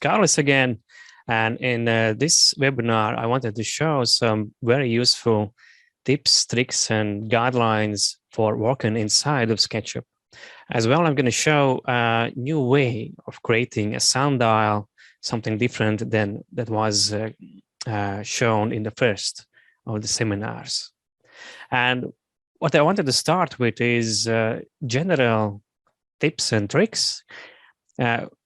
Carlos again, and in this webinar, I wanted to show some very useful tips, tricks, and guidelines for working inside of SketchUp. As well, I'm going to show a new way of creating a sound dial, something different than that was shown in the first of the seminars. And what I wanted to start with is general tips and tricks.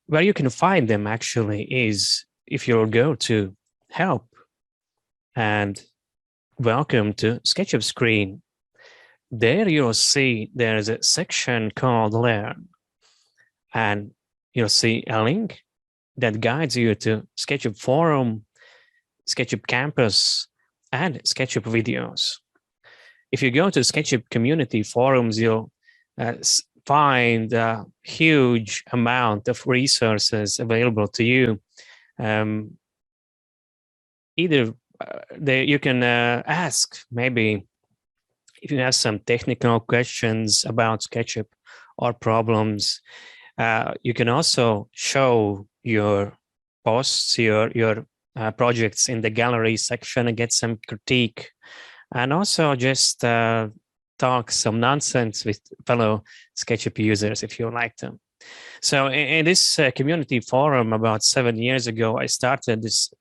Where you can find them actually is if you'll go to Help and Welcome to SketchUp screen. There you'll see there's a section called Learn, and you'll see a link that guides you to SketchUp Forum, SketchUp Campus, and SketchUp Videos. If you go to SketchUp Community Forums, you'll find a huge amount of resources available to you. You can ask maybe if you have some technical questions about SketchUp or problems. You can also show your posts, your projects in the gallery section and get some critique, and also just talk some nonsense with fellow SketchUp users if you like them. So in this community forum about 7 years ago, I started this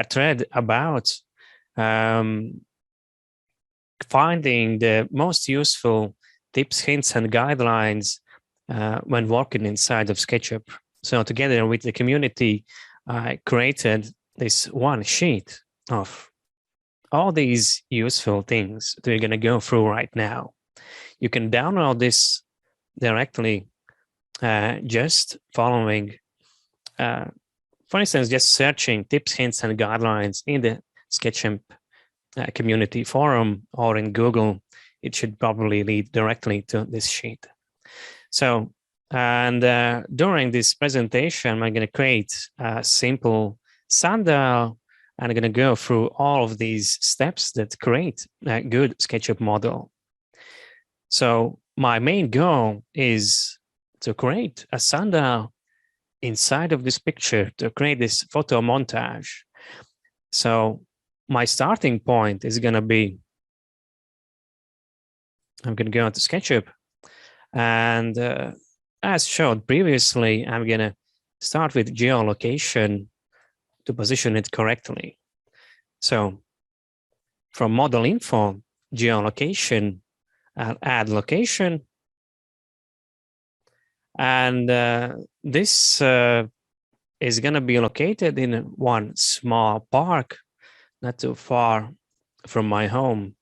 thread about finding the most useful tips, hints, and guidelines when working inside of SketchUp. So together with the community, I created this one sheet of all these useful things that we're going to go through right now. You can download this directly just following, for instance, just searching tips, hints, and guidelines in the SketchUp community forum or in Google. It should probably lead directly to this sheet. So, and during this presentation, I'm going to create a simple sound dial. And I'm going to go through all of these steps that create a good SketchUp model. So my main goal is to create a sound dial inside of this picture, to create this photo montage. So my starting point is going to be, I'm going to go into SketchUp, and as showed previously, I'm going to start with geolocation to position it correctly. So from model info, geolocation, I'll add location. And this is going to be located in one small park, not too far from my home.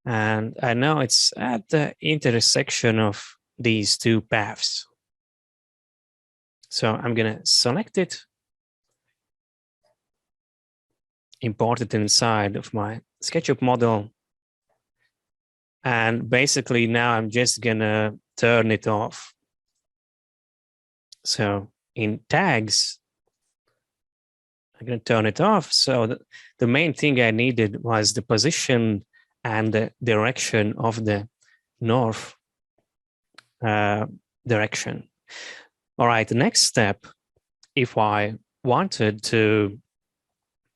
And I know it's at the intersection of these two paths. So I'm going to select it, import it inside of my SketchUp model. And basically now I'm just gonna turn it off. So in tags, I'm gonna turn it off. So the main thing I needed was the position and the direction of the north direction. All right, the next step, if I wanted to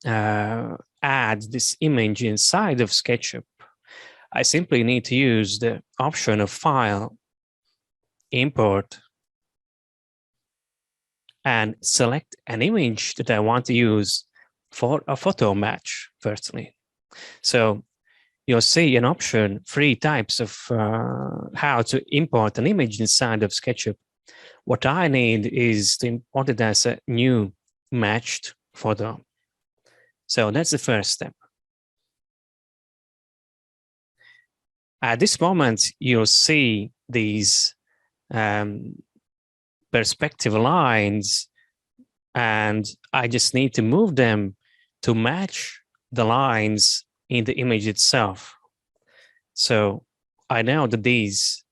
add this image inside of SketchUp, I simply need to use the option of File, Import, and select an image that I want to use for a photo match, firstly. So you'll see an option, 3 types of how to import an image inside of SketchUp. What I need is to import it as a new matched photo. So that's the first step. At this moment, you'll see these perspective lines, and I just need to move them to match the lines in the image itself. So I know that these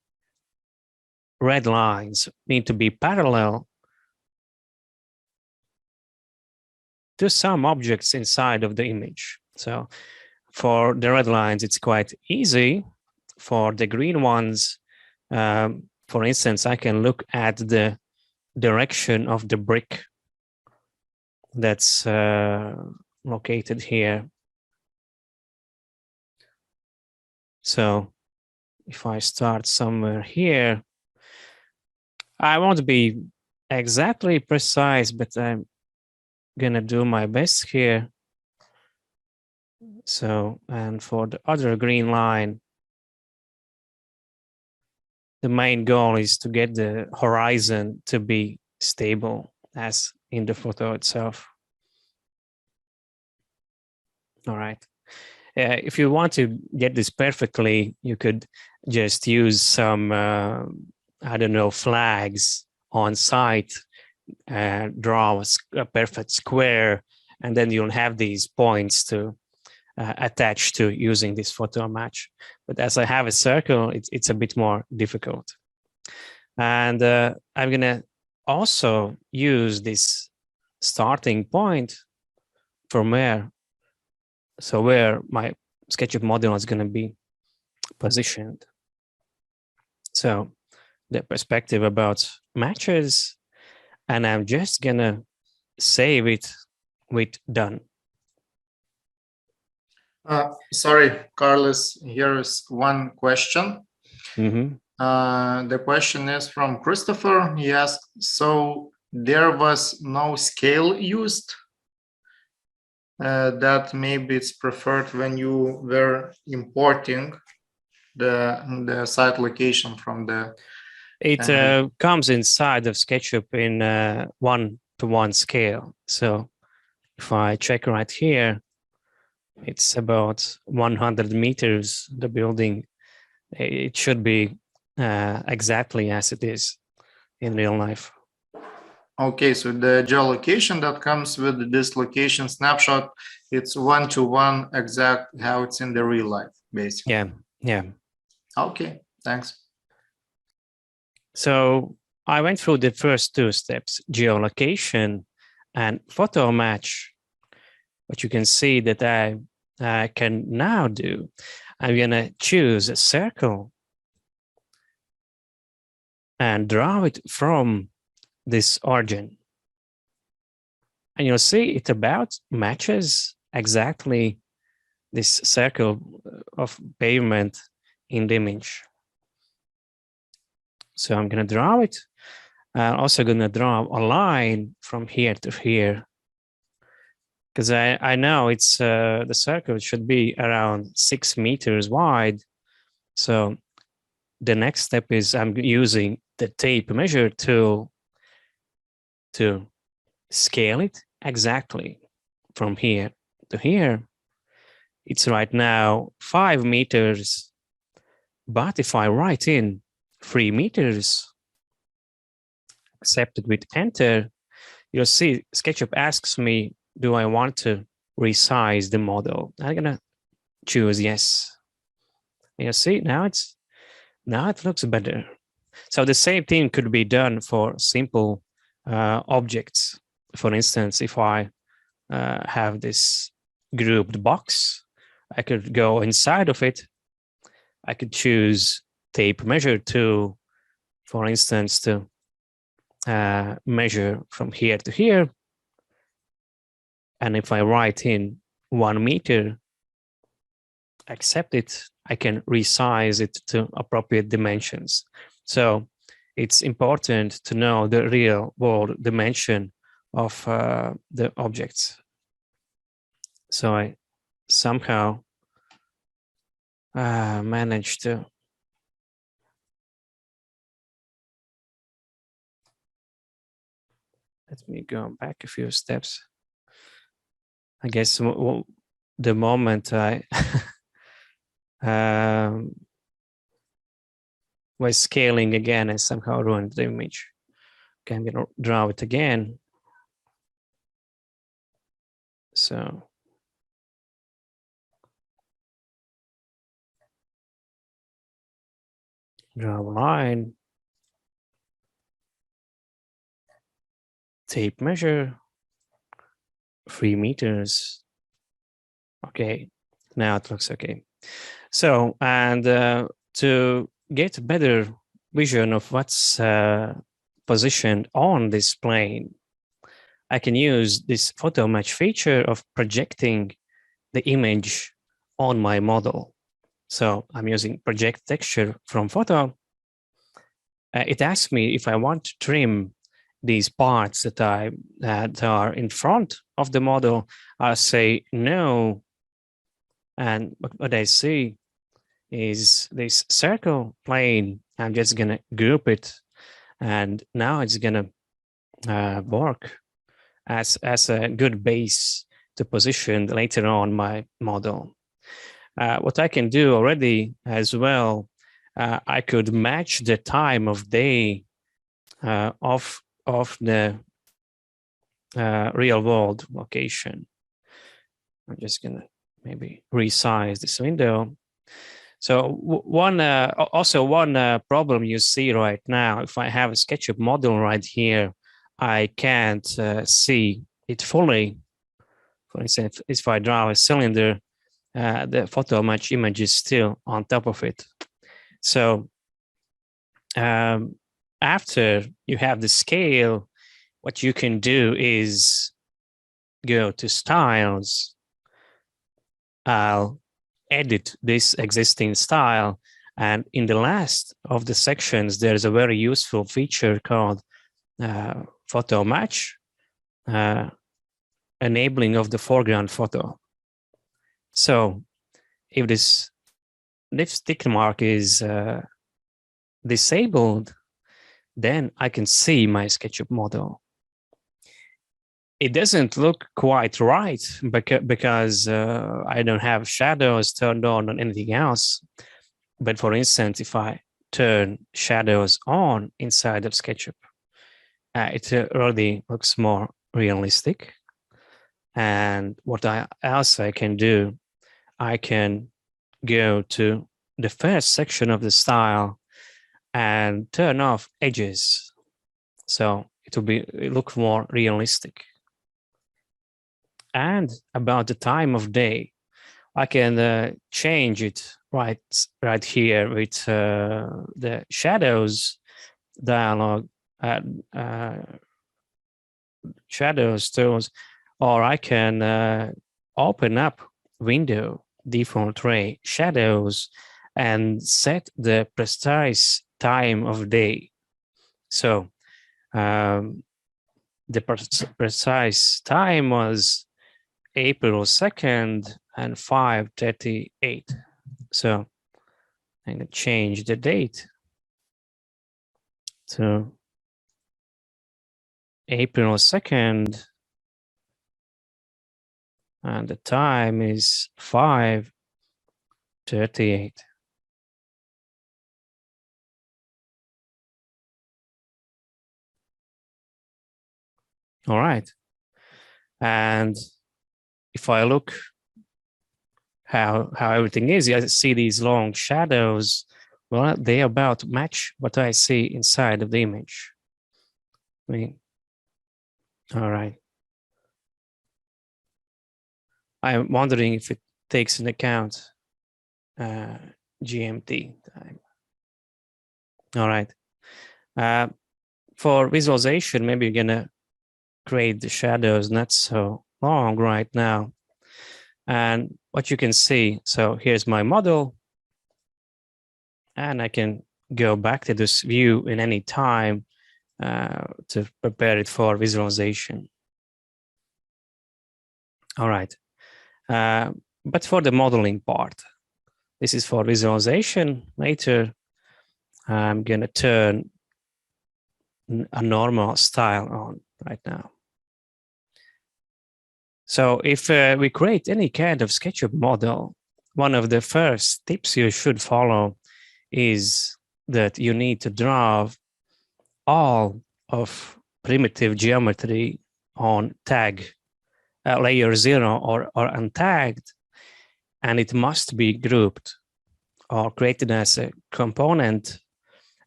red lines need to be parallel to some objects inside of the image. So for the red lines, it's quite easy. For the green ones, for instance, I can look at the direction of the brick that's located here. So if I start somewhere here, I won't be exactly precise, but I'm gonna do my best here. So, and for the other green line, the main goal is to get the horizon to be stable as in the photo itself. All right. If you want to get this perfectly, you could just use some, I don't know, flags on site, draw a perfect square, and then you'll have these points to attach to using this photo match. But as I have a circle, it's a bit more difficult. And I'm gonna also use this starting point from where my SketchUp model is gonna be positioned. So the perspective about matches, and I'm just gonna save it with done. Sorry, Carlos, here is one question. Mm-hmm. The question is from Christopher. He asked, so there was no scale used? That maybe it's preferred when you were importing the site location from the... It comes inside of SketchUp in 1:1 scale. So if I check right here, it's about 100 meters, the building. It should be exactly as it is in real life. Okay, so the geolocation that comes with this location snapshot, it's 1:1 exact how it's in the real life, basically. Yeah. Okay, thanks. So I went through the first two steps, geolocation and photo match. What you can see that I can now do, I'm gonna choose a circle and draw it from this origin. And you'll see it about matches exactly this circle of pavement in the image. So I'm going to draw it. I'm also going to draw a line from here to here, because I know it's the circle should be around 6 meters wide. So the next step is I'm using the tape measure tool to scale it exactly from here to here. It's right now 5 meters, but if I write in 3 meters, accept it with enter, you'll see SketchUp asks me, do I want to resize the model? I'm gonna choose yes. You see, now it looks better. So the same thing could be done for simple objects. For instance, if I have this grouped box, I could go inside of it. I could choose tape measure tool, for instance, to measure from here to here. And if I write in 1 meter, accept it, I can resize it to appropriate dimensions. So it's important to know the real world dimension of the objects. So I somehow managed to let me go back a few steps. I guess the moment I was scaling again, I somehow ruined the image. Okay, I'm gonna draw it again. So draw a line, tape measure, 3 meters. Okay, now it looks okay. So, and to get a better vision of what's positioned on this plane, I can use this photo match feature of projecting the image on my model. So I'm using project texture from photo. It asks me if I want to trim these parts that are in front of the model. I say no, and what I see is this circle plane. I'm just gonna group it, and now it's gonna work as a good base to position later on my model. What I can do already as well, I could match the time of day of the real world location. I'm just gonna maybe resize this window. So one problem you see right now, if I have a SketchUp model right here, I can't see it fully. For instance, if I draw a cylinder, the photo match image is still on top of it. So after you have the scale, what you can do is go to styles. I'll edit this existing style. And in the last of the sections, there's a very useful feature called photo match, enabling of the foreground photo. So if this tick mark is disabled, then I can see my SketchUp model. It doesn't look quite right because I don't have shadows turned on anything else. But for instance, if I turn shadows on inside of SketchUp, it already looks more realistic. And what else I can do, I can go to the first section of the style and turn off edges. So it will look more realistic. And about the time of day, I can change it right here with the shadows dialog, shadows tools, or I can open up window, default ray, shadows, and set the precise time of day. So the precise time was April 2nd and 5:38. So I'm going to change the date to April 2nd, and the time is 5:38. All right. And if I look how everything is, I see these long shadows. Well, they about match what I see inside of the image. All right. I'm wondering if it takes into account GMT time. All right. For visualization, maybe you're gonna create the shadows not so long right now. And what you can see, so here's my model, and I can go back to this view in any time to prepare it for visualization. All right. But for the modeling part, this is for visualization. Later, I'm going to turn a normal style on right now. So if we create any kind of SketchUp model, one of the first tips you should follow is that you need to draw all of primitive geometry on tag layer 0 or untagged, and it must be grouped or created as a component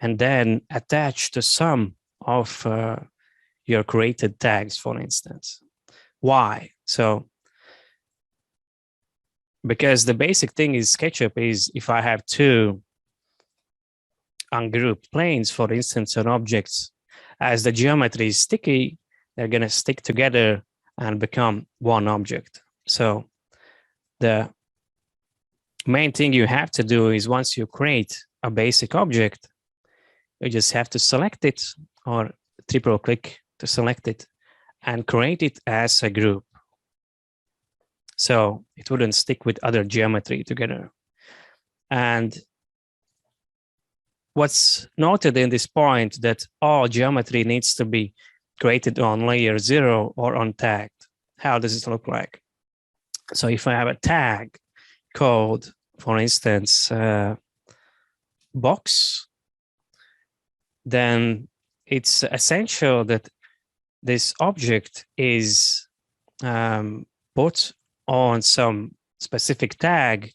and then attached to some of your created tags, for instance. Why? So, because the basic thing is SketchUp is if I have two ungrouped planes, for instance, on objects, as the geometry is sticky, they're going to stick together and become one object. So the main thing you have to do is once you create a basic object, you just have to select it or triple click to select it and create it as a group. So it wouldn't stick with other geometry together. And what's noted in this point that all geometry needs to be created on layer 0 or on tagged. How does it look like? So if I have a tag called, for instance, box, then it's essential that this object is put on some specific tag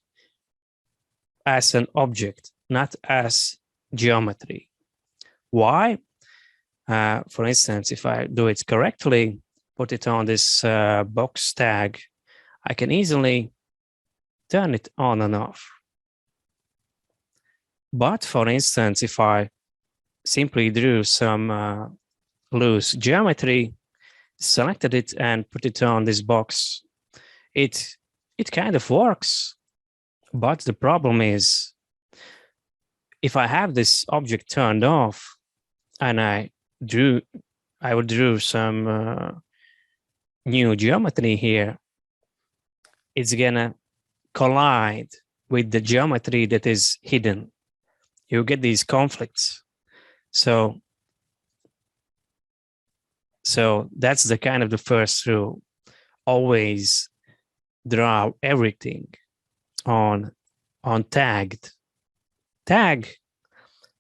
as an object, not as geometry. Why? For instance, if I do it correctly, put it on this box tag, I can easily turn it on and off. But for instance, if I simply drew some loose geometry, selected it and put it on this box, it kind of works. But the problem is, if I have this object turned off and I would draw some new geometry here, it's gonna collide with the geometry that is hidden. You get these conflicts. So that's the kind of the first rule. Always draw everything on tagged tag,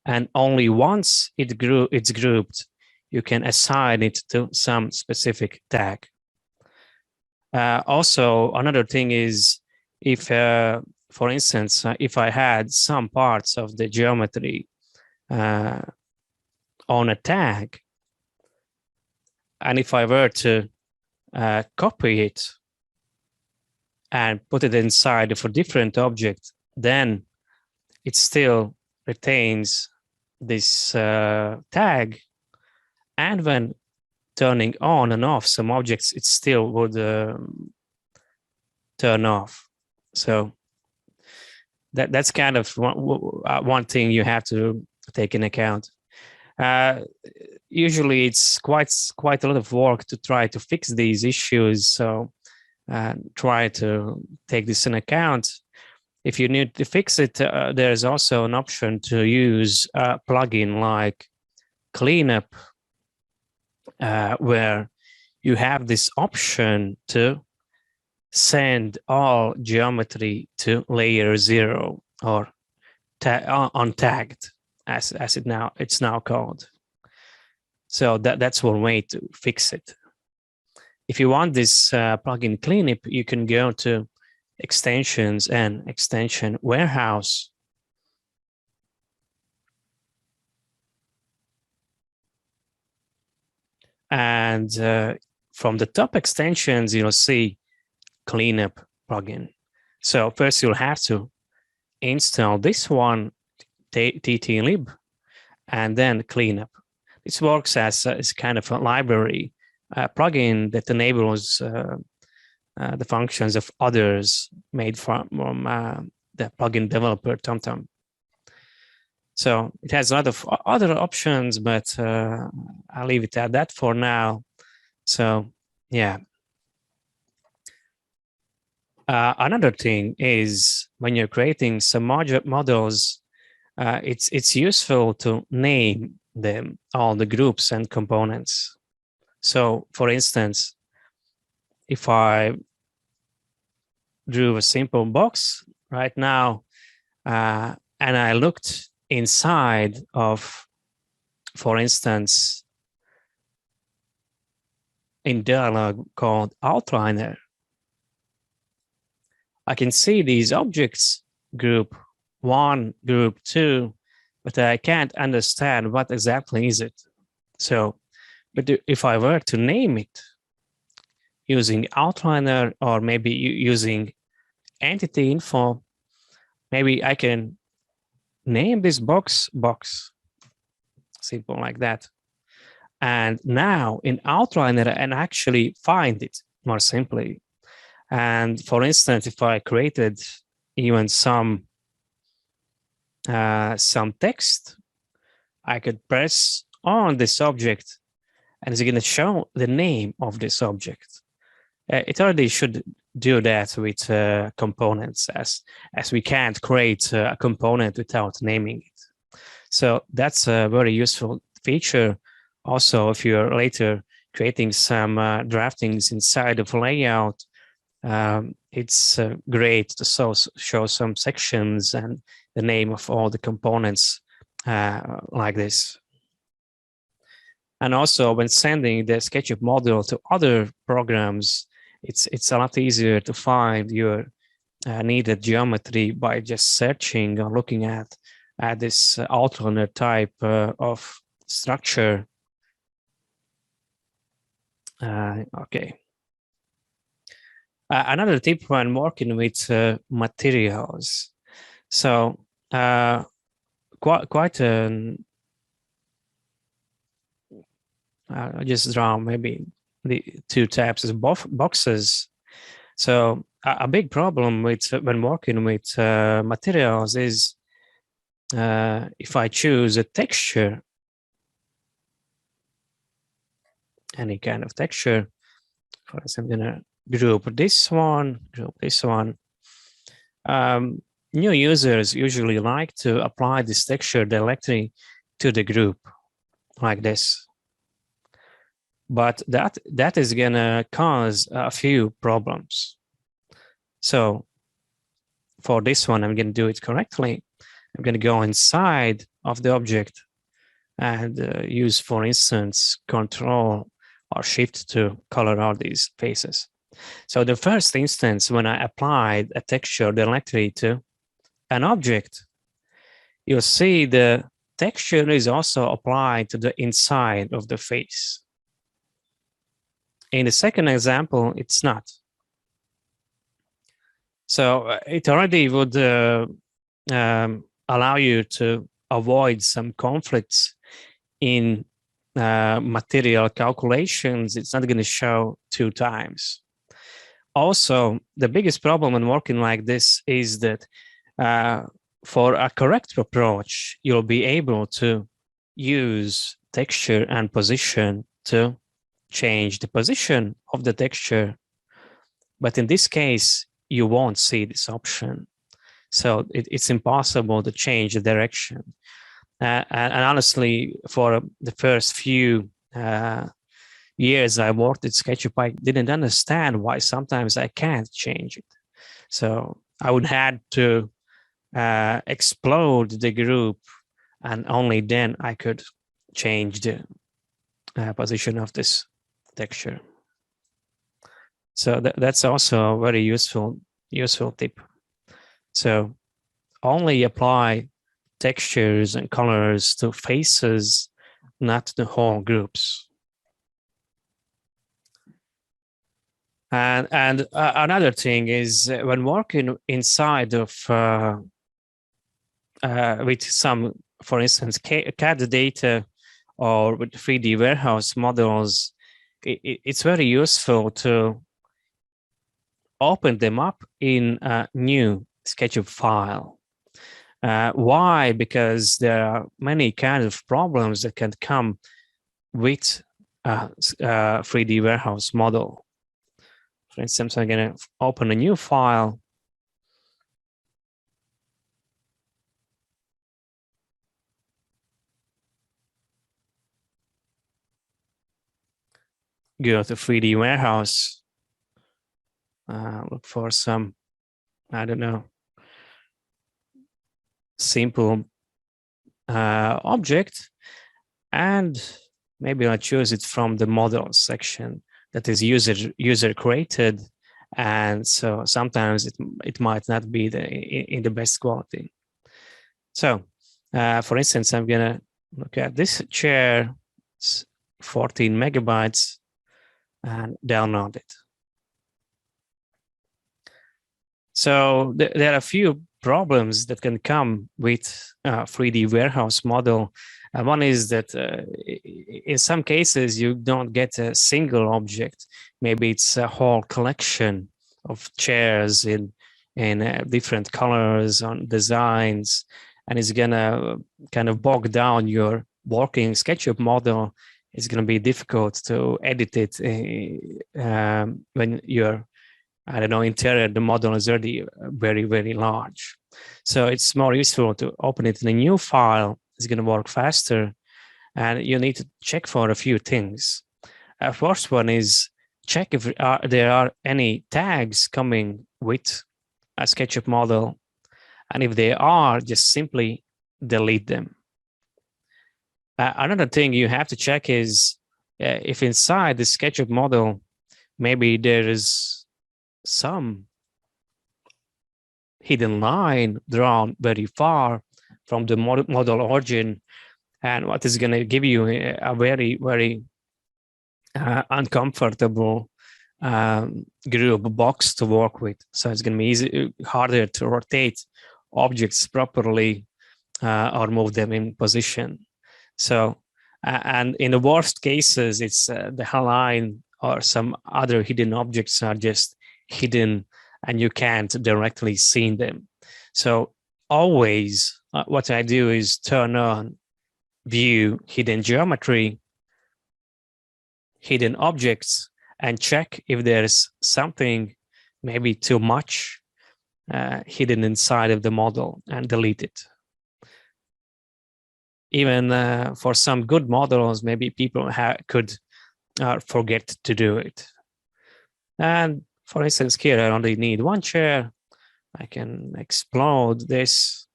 and only once it's grouped, you can assign it to some specific tag. Also, another thing is, if, for instance, if I had some parts of the geometry on a tag, and if I were to copy it and put it inside of a different object, then it still retains this tag. And when turning on and off some objects, it still would turn off. So that's kind of one thing you have to take in account. Usually it's quite a lot of work to try to fix these issues. So try to take this in account. If you need to fix it, there's also an option to use a plugin like Cleanup, where you have this option to send all geometry to layer 0 or untagged, as it's now called. So that's one way to fix it. If you want this plugin Cleanup, you can go to Extensions and Extension Warehouse. And from the top extensions, you'll see Cleanup plugin. So first you'll have to install this one, ttlib, and then Cleanup. This works as kind of a library plugin that enables the functions of others made from the plugin developer TomTom. So it has a lot of other options, but I'll leave it at that for now. So yeah. Another thing is, when you're creating some models, it's useful to name them, all the groups and components. So for instance, if I drew a simple box right now, and I looked inside of, for instance, in dialog called outliner, I can see these objects, group 1, group 2, but I can't understand what exactly is it. So, but if I were to name it using outliner, or maybe using entity info, maybe I can name this box, simple like that. And now in Outliner, I can actually find it more simply. And for instance, if I created even some text, I could press on this object, and it's going to show the name of this object. It already should do that with components, as we can't create a component without naming it. So that's a very useful feature. Also, if you're later creating some draftings inside of layout, it's great to show some sections and the name of all the components like this. And also, when sending the SketchUp model to other programs, it's a lot easier to find your needed geometry by just searching or looking at this outliner type of structure. Okay. Another tip when working with materials. So quite an I'll just draw maybe the two tabs as boxes. So a big problem with when working with materials is if I choose a texture, any kind of texture, for example, I'm gonna group this one. New users usually like to apply this texture directly to the group like this. But that is gonna cause a few problems. So for this one, I'm gonna do it correctly. I'm gonna go inside of the object and use, for instance, Control or Shift to color out these faces. So the first instance, when I applied a texture directly to an object, you'll see the texture is also applied to the inside of the face. In the second example, it's not. So it already would allow you to avoid some conflicts in material calculations. It's not going to show two times. Also, the biggest problem when working like this is that for a correct approach, you'll be able to use texture and position to change the position of the texture. But in this case, you won't see this option. So it's impossible to change the direction. And honestly, for the first few years I worked at SketchUp, I didn't understand why sometimes I can't change it. So I would have to explode the group, and only then I could change the position of this texture. So that's also a very useful tip. So only apply textures and colors to faces, not the whole groups. And another thing is when working inside of with some, for instance, CAD data or with 3D warehouse models, it's very useful to open them up in a new SketchUp file. Why? Because there are many kinds of problems that can come with a 3D warehouse model. For instance, I'm going to open a new file. Go to 3D warehouse. Look for some, I don't know, simple object, and maybe I choose it from the model section that is user created, and so sometimes it might not be in the best quality. So for instance, I'm gonna look at this chair. It's 14 megabytes and download it. So there are a few problems that can come with a 3D warehouse model. One is that in some cases, you don't get a single object. Maybe it's a whole collection of chairs in different colors, on designs, and it's gonna kind of bog down your working SketchUp model. It's gonna be difficult to edit it when you're, I don't know, interior, the model is already very, very large. So it's more useful to open it in a new file. It's gonna work faster, and you need to check for a few things. First one is check if there are any tags coming with a SketchUp model, and if they are, just simply delete them. Another thing you have to check is if inside the SketchUp model, maybe there is some hidden line drawn very far from the model origin, and what is going to give you a very, very uncomfortable group box to work with. So it's going to be harder to rotate objects properly or move them in position. So, and in the worst cases, it's the line or some other hidden objects are just hidden and you can't directly see them. So always what I do is turn on view hidden geometry, hidden objects, and check if there's something maybe too much hidden inside of the model and delete it. Even for some good models, maybe people could forget to do it. And for instance, here I only need one chair. I can explode this.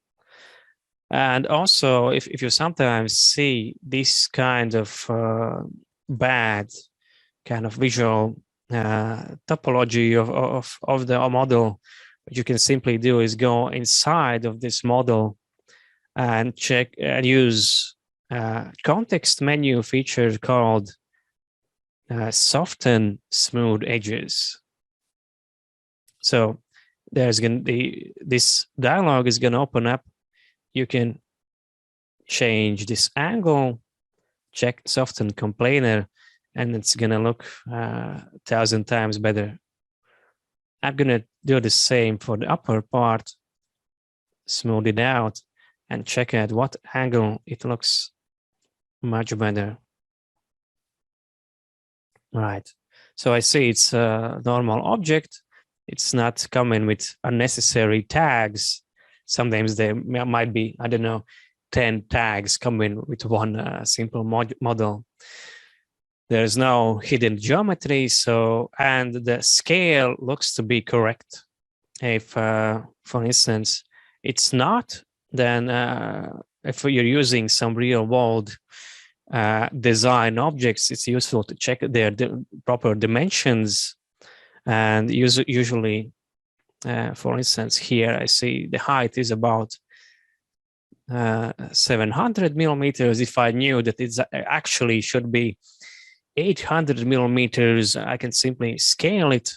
And also, if you sometimes see this kind of bad kind of visual topology of the model, what you can simply do is go inside of this model and check and use context menu feature called soften smooth edges. So there's going to be this dialog is going to open up. You can change this angle, check soften complainer, and it's going to look 1,000 times better. I'm going to do the same for the upper part, smooth it out, and check at what angle it looks much better. Right. So I see it's a normal object. It's not coming with unnecessary tags. Sometimes there might be, I don't know, 10 tags coming with one simple model. There's no hidden geometry, and the scale looks to be correct. If, for instance, it's not, then if you're using some real world design objects, it's useful to check their proper dimensions. And usually, for instance, here I see the height is about 700 millimeters. If I knew that it actually should be 800 millimeters, I can simply scale it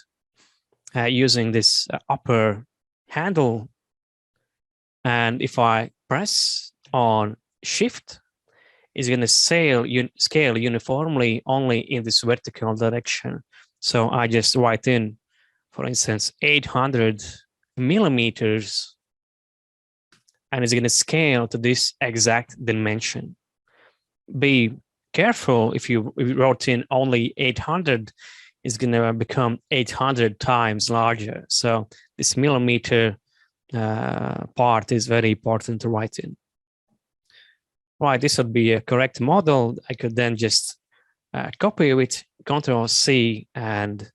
using this upper handle. And if I press on Shift, it's going to scale uniformly only in this vertical direction. So I just write in, for instance, 800 millimeters, and it's going to scale to this exact dimension. Be careful if you wrote in only 800, it's going to become 800 times larger. So this millimeter part is very important to write in. Right, this would be a correct model. I could then just copy it, Control-C, and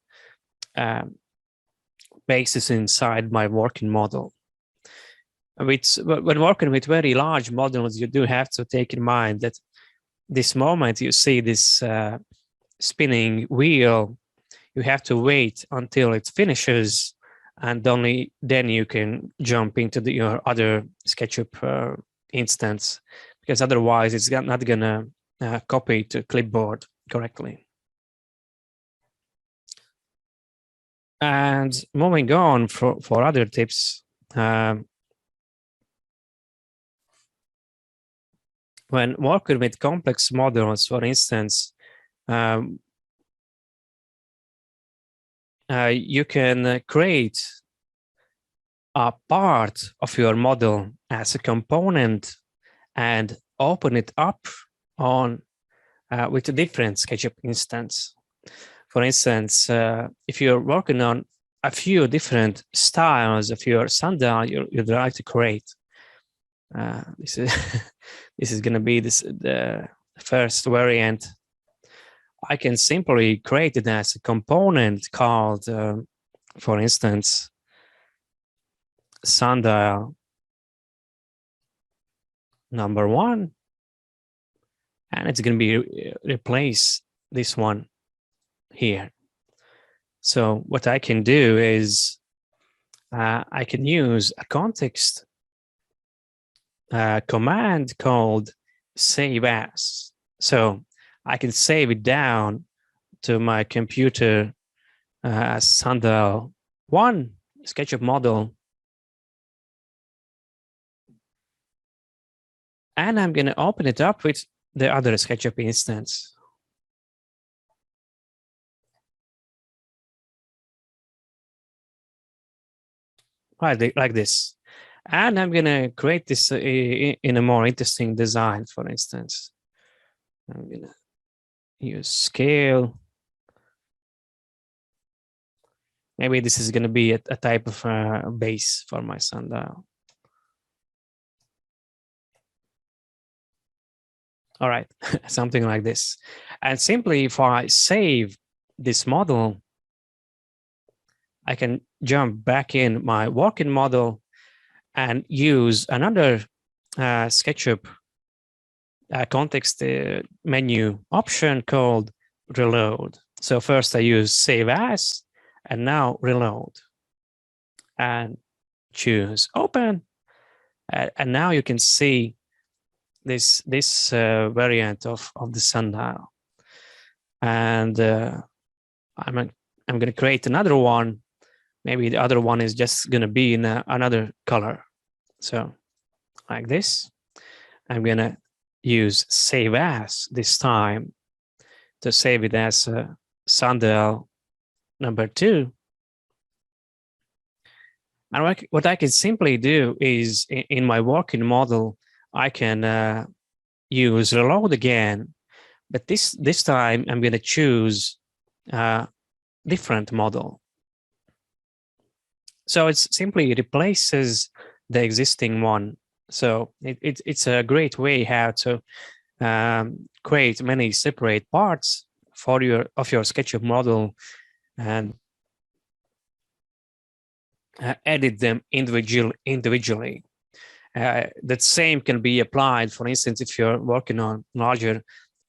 paste this inside my working model. When working with very large models, you do have to take in mind that this moment you see this spinning wheel, you have to wait until it finishes, and only then you can jump into your other SketchUp instance, because otherwise it's not going to copy to clipboard correctly. And moving on for other tips, when working with complex models, for instance, you can create a part of your model as a component and open it up on with a different SketchUp instance. For instance, if you're working on a few different styles of your sundial you'd like to create, this is this is going to be the first variant. I can simply create it as a component called, for instance, sundial number 1, and it's going to be replace this one here. So what I can do is I can use a context command called save as. So I can save it down to my computer as sundial 1 SketchUp model. And I'm going to open it up with the other SketchUp instance. Right, like this. And I'm going to create this in a more interesting design, for instance. I'm going to use scale. Maybe this is going to be a type of base for my sundial. All right, something like this. And simply if I save this model, I can jump back in my working model and use another SketchUp context menu option called reload. So first I use save as, and now reload. And choose open. And now you can see this variant of the sundial. And I'm going to create another one. Maybe the other one is just going to be in another color. So like this. I'm going to use save as this time to save it as sundial number 2. And what I can simply do is in my working model, I can use reload again, but this time I'm going to choose a different model. So it simply replaces the existing one. So it's a great way how to create many separate parts for your SketchUp model and edit them individually. That same can be applied, for instance, if you're working on larger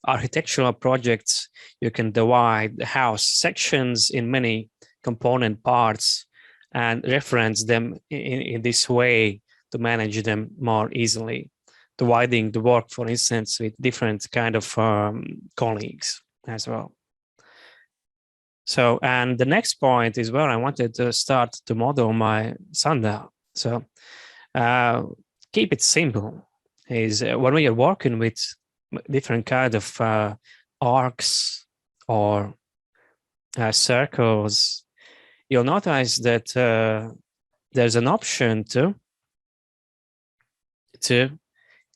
architectural projects, you can divide the house sections in many component parts and reference them in this way to manage them more easily, dividing the work, for instance, with different kind of colleagues as well. So, and the next point is where I wanted to start to model my sundial. So keep it simple. Is when we are working with different kind of arcs or circles, you'll notice that there's an option to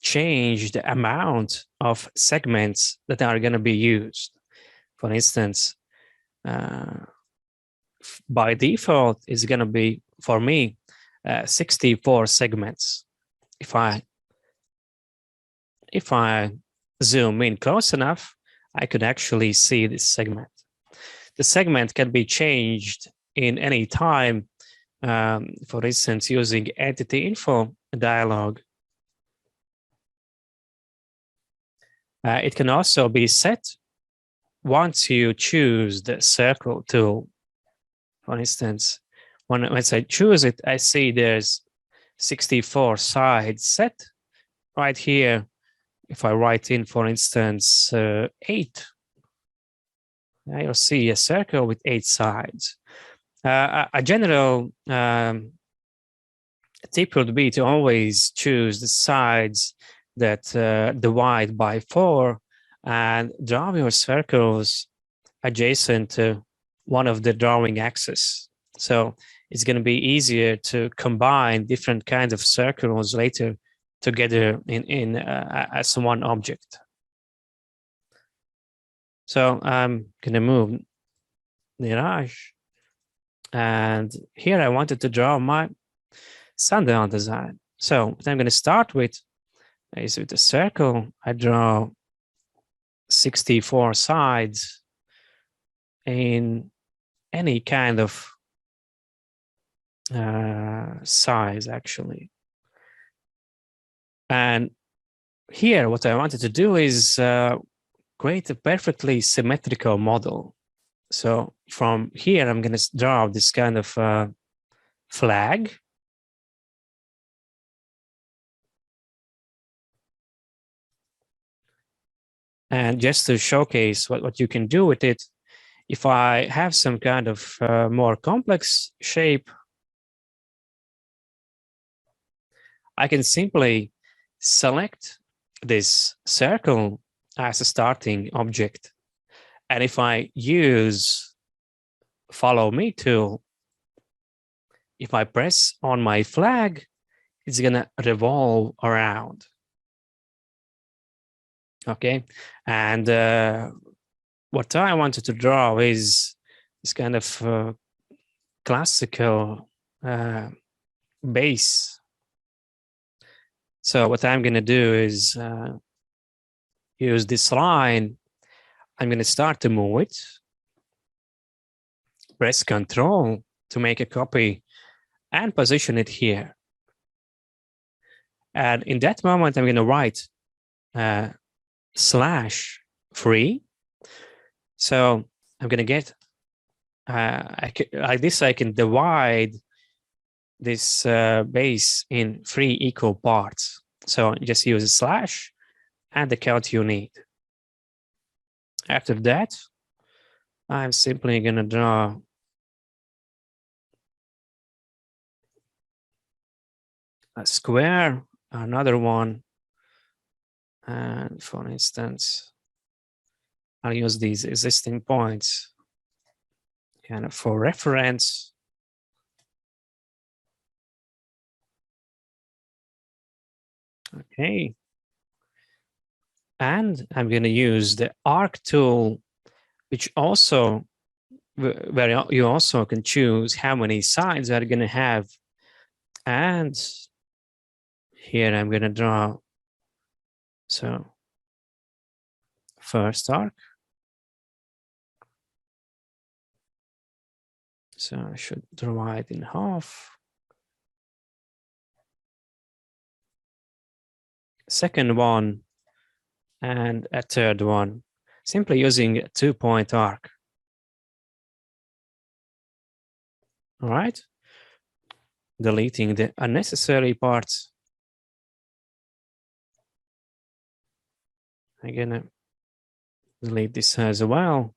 change the amount of segments that are going to be used. For instance, by default, it's going to be, for me, 64 segments. If I zoom in close enough, I could actually see this segment. The segment can be changed in any time, for instance, using entity info dialog. It can also be set once you choose the circle tool. For instance, once I choose it, I see there's 64 sides set right here. If I write in, for instance, 8, you'll see a circle with 8 sides. A general tip would be to always choose the sides that divide by 4 and draw your circles adjacent to one of the drawing axes. So it's going to be easier to combine different kinds of circles later together as one object. So I'm going to move the Mirage. And here I wanted to draw my sundial design. So what I'm going to start with is with a circle. I draw 64 sides in any kind of size, actually. And here, what I wanted to do is create a perfectly symmetrical model. So from here, I'm going to draw this kind of flag. And just to showcase what you can do with it, if I have some kind of more complex shape, I can simply select this circle as a starting object. And if I use Follow Me tool, if I press on my flag, it's going to revolve around. Okay. And what I wanted to draw is this kind of classical base. So what I'm going to do is use this line. I'm going to start to move it. Press Control to make a copy and position it here. And in that moment, I'm going to write /free. So I'm going to get, like this, I can divide this base in 3 equal parts. So just use a slash and the count you need. After that, I'm simply going to draw a square, another one. And for instance, I'll use these existing points kind of for reference. Okay. And I'm going to use the arc tool, which also, where you also can choose how many sides are going to have. And here I'm going to draw, so first arc. So I should divide in half. Second one, and a third one, simply using a 2-point arc. All right. Deleting the unnecessary parts. I'm gonna delete this as well.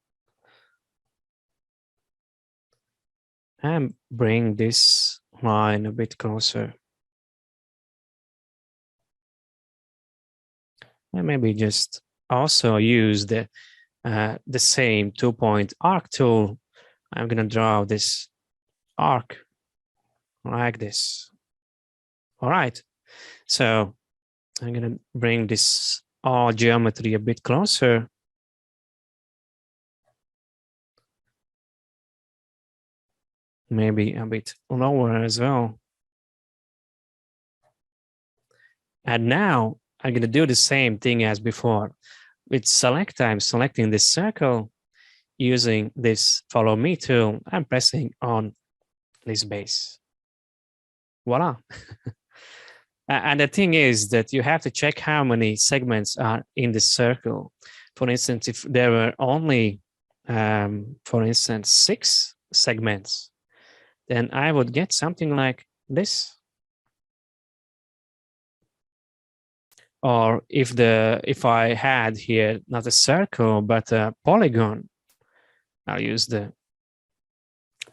And bring this line a bit closer. And maybe just also use the same 2-point arc tool. I'm going to draw this arc like this. All right. So I'm going to bring this all geometry a bit closer. Maybe a bit lower as well. And now I'm going to do the same thing as before. With select, I'm selecting this circle using this Follow Me tool and pressing on this base. Voila. And the thing is that you have to check how many segments are in this circle. For instance, if there were only, for instance, 6 segments, then I would get something like this. Or if I had here not a circle but a polygon, I'll use the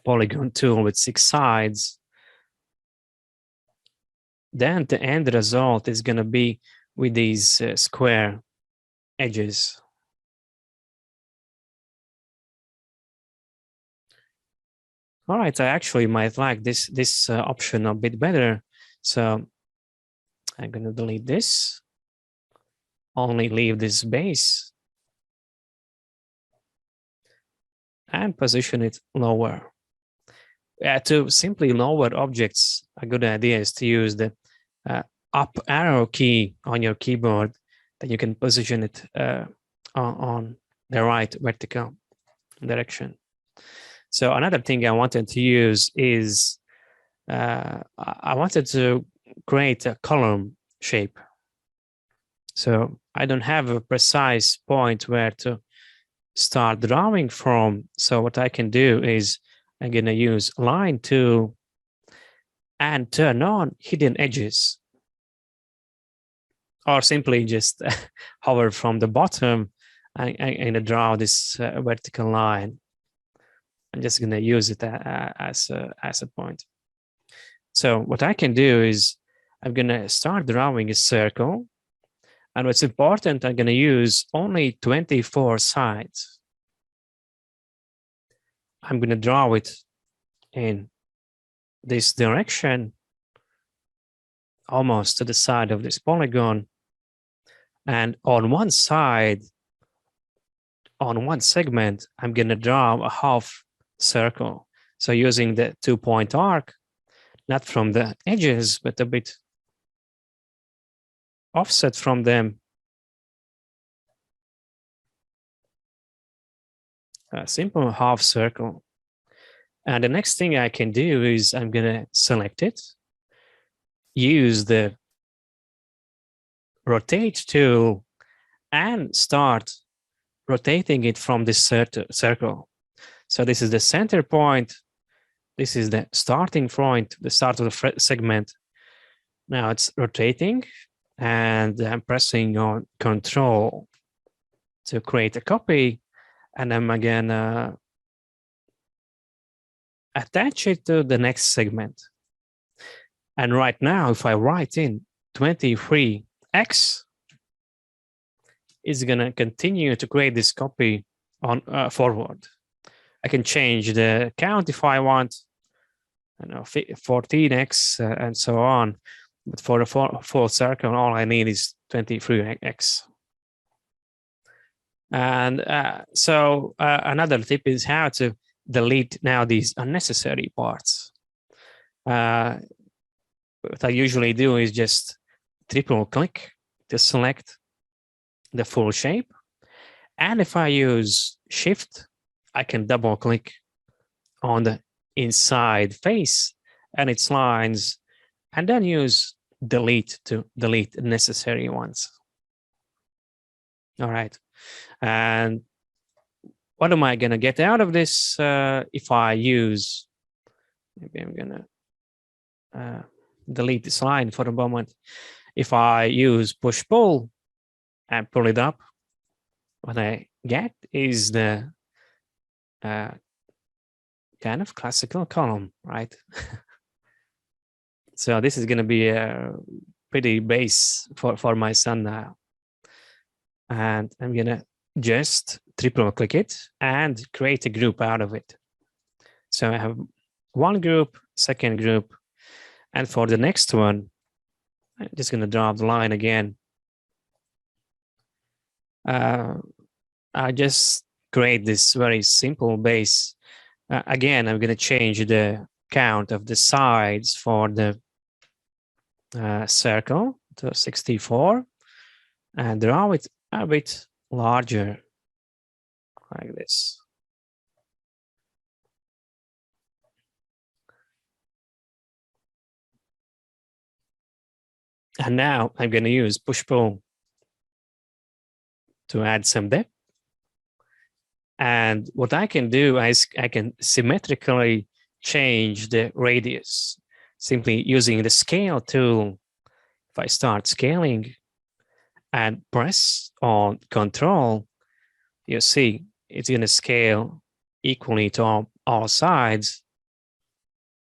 polygon tool with 6 sides. Then the end result is going to be with these square edges. All right, I actually might like this option a bit better. So I'm going to delete this, only leave this base, and position it lower. To simply lower objects, a good idea is to use the up arrow key on your keyboard, that you can position it on the right vertical direction. So another thing I wanted to use is I wanted to create a column shape. So I don't have a precise point where to start drawing from. So what I can do is I'm going to use line tool and turn on hidden edges. Or simply just hover from the bottom and draw this vertical line. I'm just going to use it as a point. So what I can do is I'm going to start drawing a circle. And what's important, I'm going to use only 24 sides. I'm going to draw it in this direction, almost to the side of this polygon. And on one side, on one segment, I'm going to draw a half circle. So using the 2-point arc, not from the edges, but a bit offset from them. A simple half circle. And the next thing I can do is I'm going to select it, use the rotate tool, and start rotating it from this circle. So this is the center point. This is the starting point, the start of the segment. Now it's rotating, and I'm pressing on Control to create a copy, and I'm again attach it to the next segment. And right now, if I write in 23x, it's going to continue to create this copy on forward. I can change the count if I want, I know, 14x and so on. But for the full circle, all I need is 23x. And so another tip is how to delete now these unnecessary parts. What I usually do is just triple click to select the full shape. And if I use Shift, I can double click on the inside face and its lines, and then use delete to delete necessary ones. All right. And what am I going to get out of this if I use, maybe I'm going to delete this line for a moment. If I use push-pull and pull it up, what I get is the kind of classical column, right? So this is going to be a pretty base for my son now. And I'm going to just triple click it and create a group out of it. So I have one group, second group, and for the next one, I'm just going to draw the line again. I just create this very simple base. Again, I'm going to change the count of the sides for the circle to 64 and draw it a bit larger like this. And now I'm going to use push-pull to add some depth. And what I can do is I can symmetrically change the radius simply using the scale tool. If I start scaling and press on Control, you see it's going to scale equally to all sides.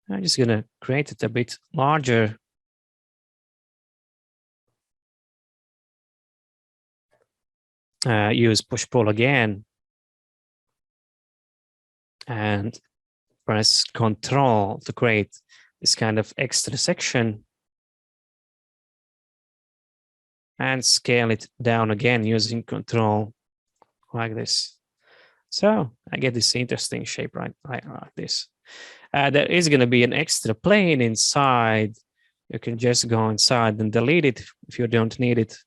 I'm just going to create it a bit larger. use push-pull again and press Control to create this kind of extra section and scale it down again using Control like this. So I get this interesting shape right like this. There is going to be an extra plane inside. You can just go inside and delete it if you don't need it.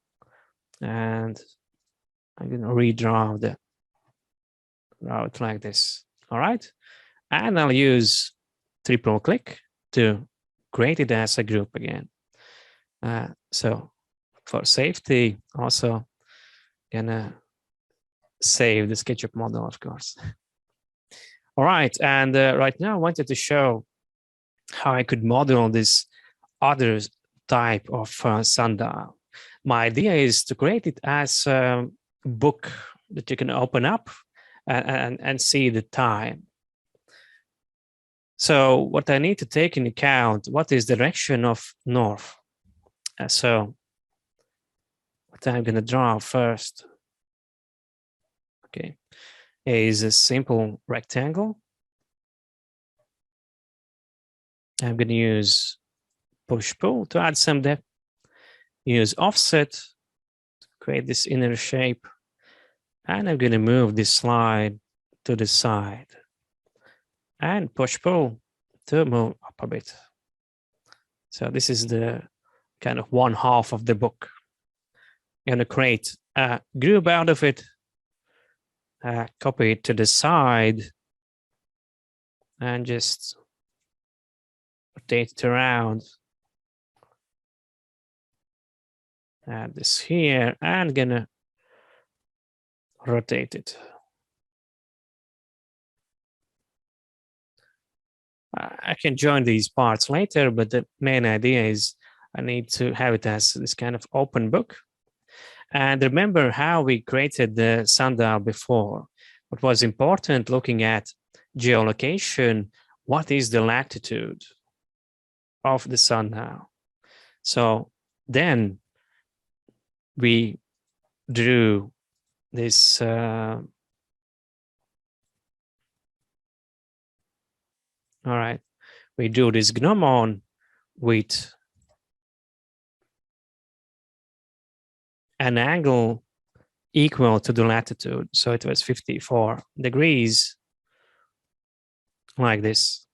And I'm going to redraw the route like this. All right. And I'll use triple click to create it as a group again. So for safety, also gonna save the SketchUp model, of course. All right, and right now I wanted to show how I could model this other type of sundial. My idea is to create it as a book that you can open up and see the time. So what I need to take into account, what is the direction of north? So what I'm going to draw first, okay, is a simple rectangle. I'm going to use push-pull to add some depth. Use offset to create this inner shape. And I'm going to move this slide to the side. And push-pull to move up a bit. So this is the kind of one half of the book. I'm going to create a group out of it. Copy it to the side. And just rotate it around. Add this here and gonna rotate it. I can join these parts later, but the main idea is I need to have it as this kind of open book. And remember how we created the sundial before. What was important looking at geolocation, what is the latitude of the sundial? So then we drew this all right, we drew this gnomon with an angle equal to the latitude. So it was 54 degrees like this.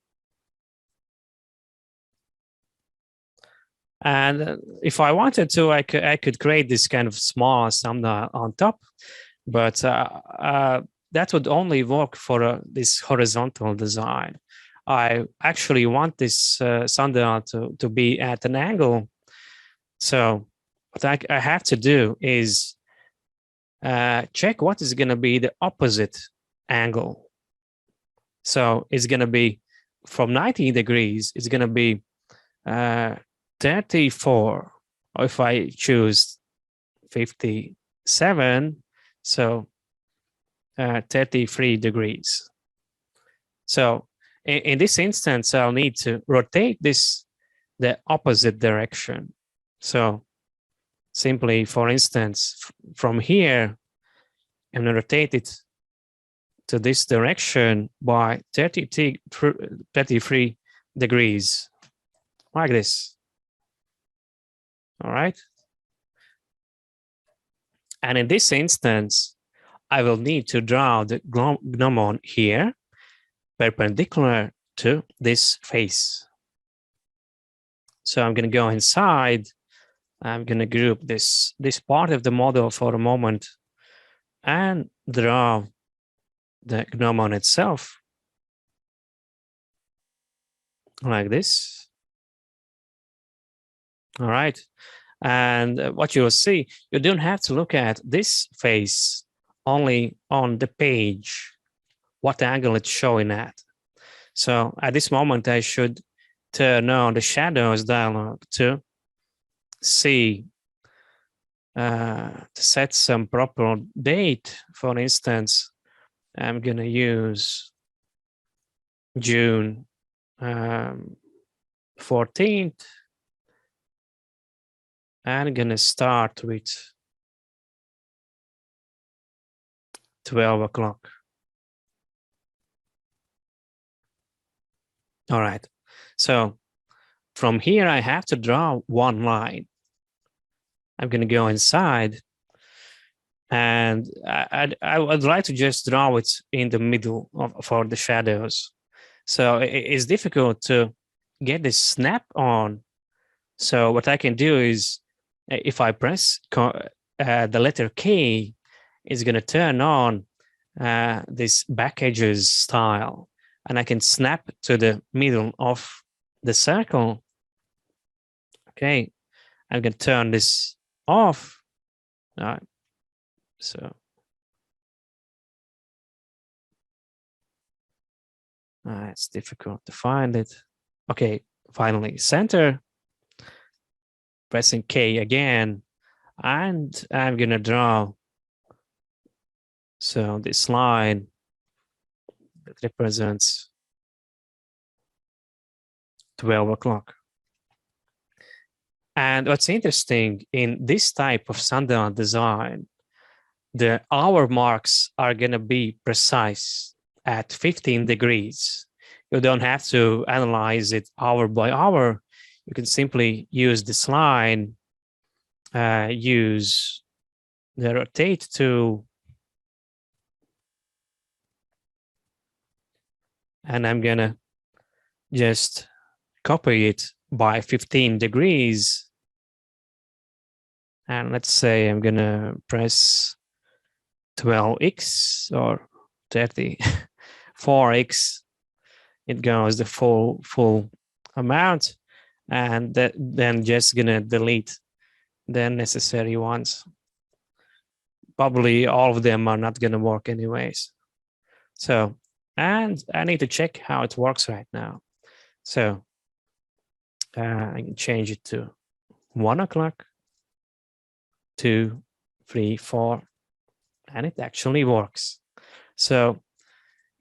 And if I wanted to, I could create this kind of small sundial on top, but that would only work for this horizontal design. I actually want this sundial to be at an angle. So what I have to do is check what is going to be the opposite angle. So it's going to be from 90 degrees, it's going to be 34, or if I choose 57, so 33 degrees. So in this instance, I'll need to rotate this the opposite direction. So simply, for instance, from here, I'm going to rotate it to this direction by 33 degrees, like this. All right. And in this instance, I will need to draw the gnomon here, perpendicular to this face. So I'm going to go inside. I'm going to group this part of the model for a moment and draw the gnomon itself like this. All right. And what you will see, you don't have to look at this face only on the page, what angle it's showing at. So at this moment, I should turn on the shadows dialog to see, to set some proper date. For instance, I'm going to use June 14th. I'm going to start with 12 o'clock. All right. So from here, I have to draw one line. I'm going to go inside, and I would like to just draw it in the middle for the shadows. So it's difficult to get this snap on. So what I can do is, if I press the letter K, it's going to turn on this back edges style, and I can snap to the middle of the circle. Okay, I'm going to turn this off. All right. So it's difficult to find it. Okay, finally center. Pressing K again, and I'm gonna draw. So this line that represents 12 o'clock. And what's interesting in this type of sundial design, the hour marks are gonna be precise at 15 degrees. You don't have to analyze it hour by hour. You can simply use this line, use the rotate tool, and I'm gonna just copy it by 15 degrees. And let's say I'm gonna press 12x or 34x. It goes the full amount, and then just gonna delete the necessary ones. Probably all of them are not gonna work anyways. So, and I need to check how it works right now. So I can change it to 1 o'clock, 2, 3, 4, and it actually works. So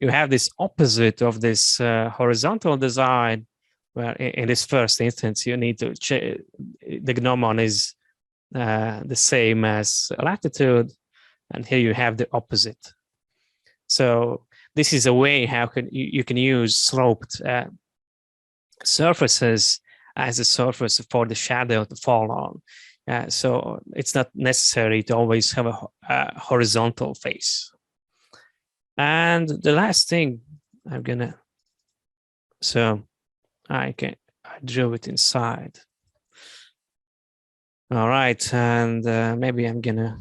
you have this opposite of this horizontal design, where in this first instance, you need to check the gnomon is the same as latitude, and here you have the opposite. So this is a way how you can use sloped surfaces as a surface for the shadow to fall on. So it's not necessary to always have a horizontal face. And the last thing I'm gonna, so I drew it inside. All right, and maybe I'm gonna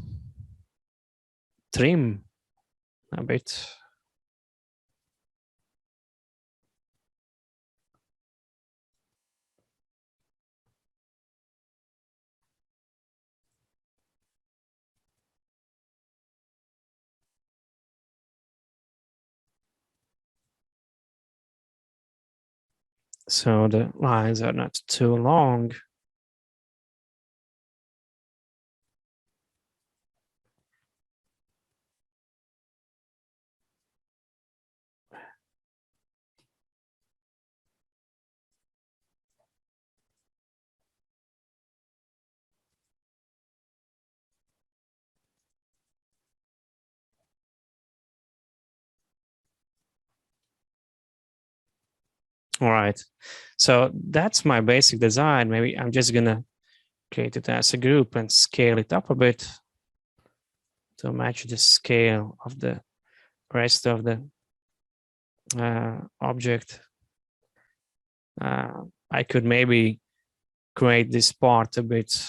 trim a bit. So the lines are not too long. All right, so that's my basic design. Maybe I'm just gonna create it as a group and scale it up a bit to match the scale of the rest of the object. I could maybe create this part a bit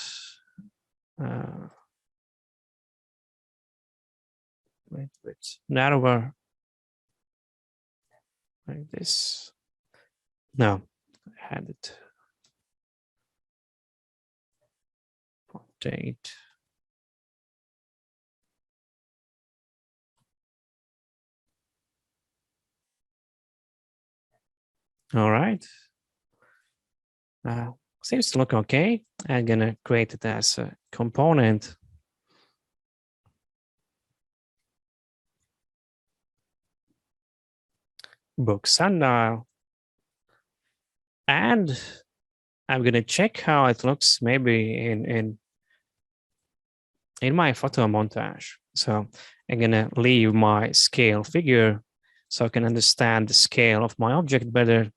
narrower, like this. No, I had it. Rotate. All right. Seems to look okay. I'm gonna create it as a component. Book sundial. And I'm gonna check how it looks maybe in in my photo montage. So I'm gonna leave my scale figure so I can understand the scale of my object better.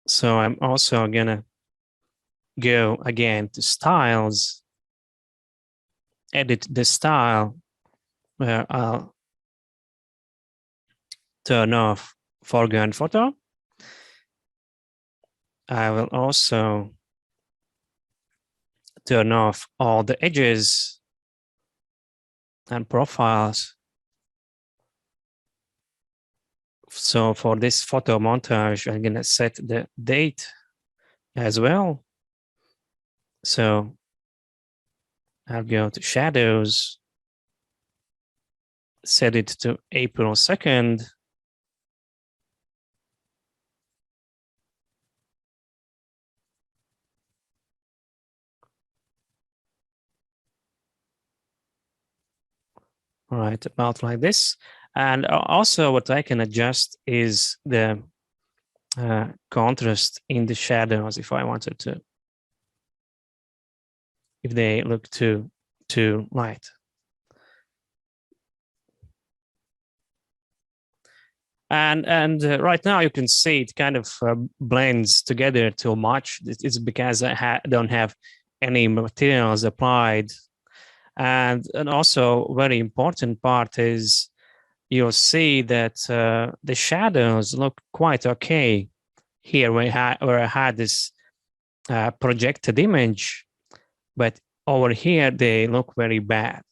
So I'm also gonna go again to styles, edit the style where I'll turn off foreground photo. I will also turn off all the edges and profiles. So for this photo montage, I'm gonna set the date as well. So I'll go to shadows, set it to April 2nd. All right, about like this. And also what I can adjust is the contrast in the shadows if I wanted to, if they look too light. And right now you can see it kind of blends together too much. It's because I don't have any materials applied. And also very important part is you'll see that the shadows look quite okay here where I had this projected image, but over here they look very bad.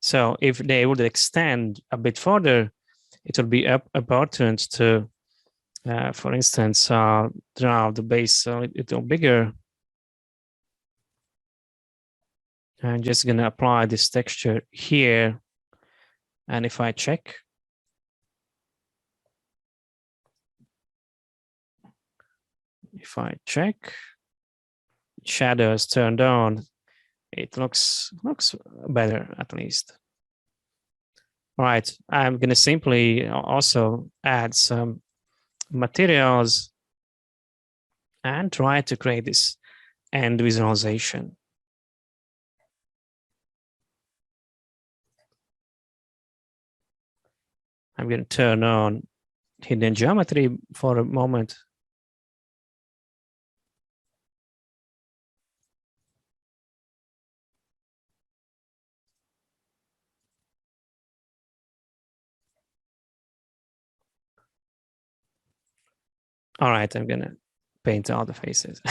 So if they would extend a bit further, it would be important to, for instance, draw the base a little bigger. I'm just going to apply this texture here. And if I check, shadows turned on, it looks better at least. All right, I'm going to simply also add some materials and try to create this end visualization. I'm going to turn on hidden geometry for a moment. All right, I'm going to paint all the faces.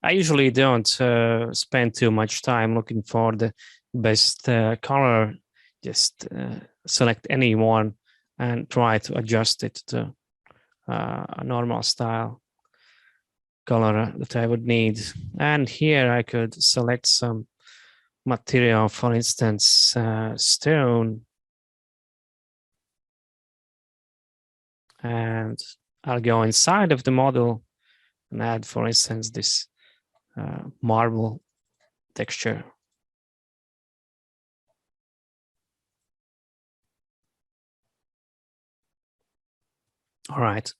I usually don't spend too much time looking for the best color. Just select any one and try to adjust it to a normal style color that I would need. And here I could select some material, for instance, stone. And I'll go inside of the model and add, for instance, this marble texture. All right,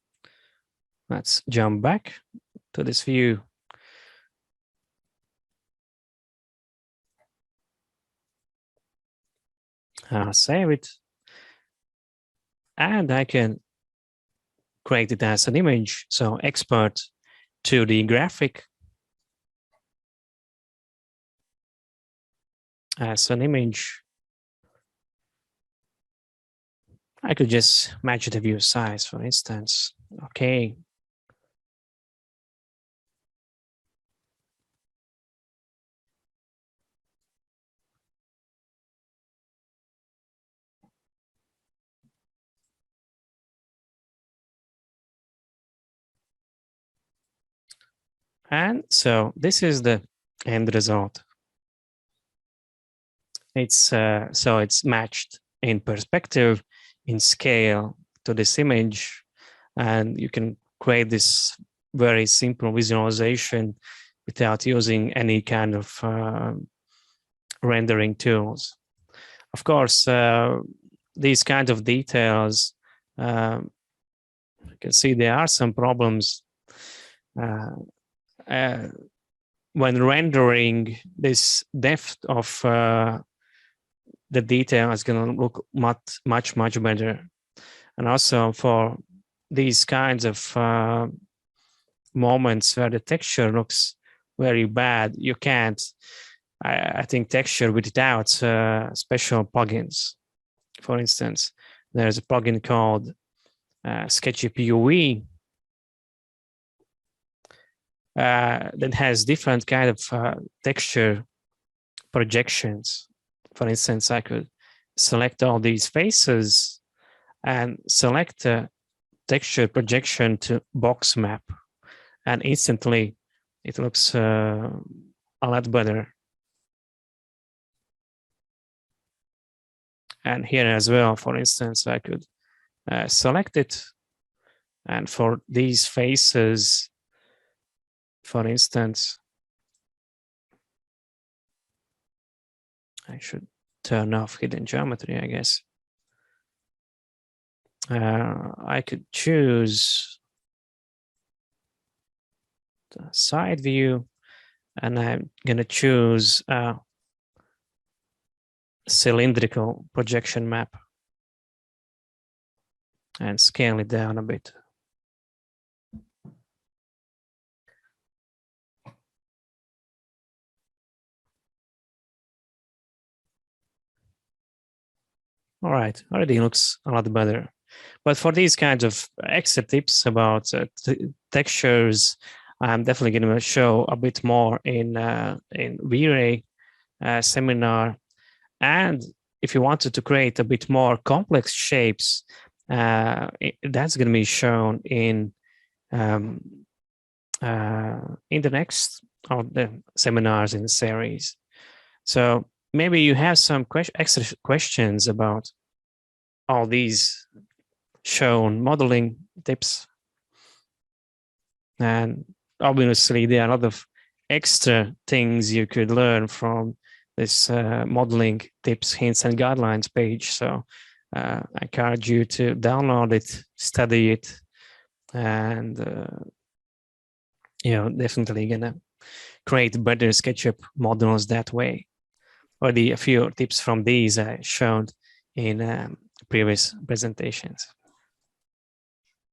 let's jump back to this view. Save it. And I can create it as an image. So export to the graphic as an image. I could just match the view size, for instance. Okay. And so this is the end result. It's so it's matched in perspective, in scale to this image, and you can create this very simple visualization without using any kind of rendering tools. Of course, these kinds of details, you can see there are some problems when rendering. This depth of the detail is going to look much better. And also for these kinds of moments where the texture looks very bad, you can't, I think, texture without special plugins. For instance, there's a plugin called SketchUp UV that has different kind of texture projections. For instance, I could select all these faces and select a texture projection to box map, and instantly it looks a lot better. And here as well, for instance, I could select it, and for these faces, for instance, I should turn off hidden geometry, I guess. I could choose the side view, and I'm going to choose a cylindrical projection map and scale it down a bit. All right, already looks a lot better. But for these kinds of extra tips about textures, I'm definitely going to show a bit more in V-Ray seminar. And if you wanted to create a bit more complex shapes, that's going to be shown in the next of the seminars in the series. So maybe you have some extra questions about all these shown modeling tips. And obviously, there are a lot of extra things you could learn from this modeling tips, hints, and guidelines page. So I encourage you to download it, study it, and definitely gonna create better SketchUp models that way. Already a few tips from these I showed in previous presentations.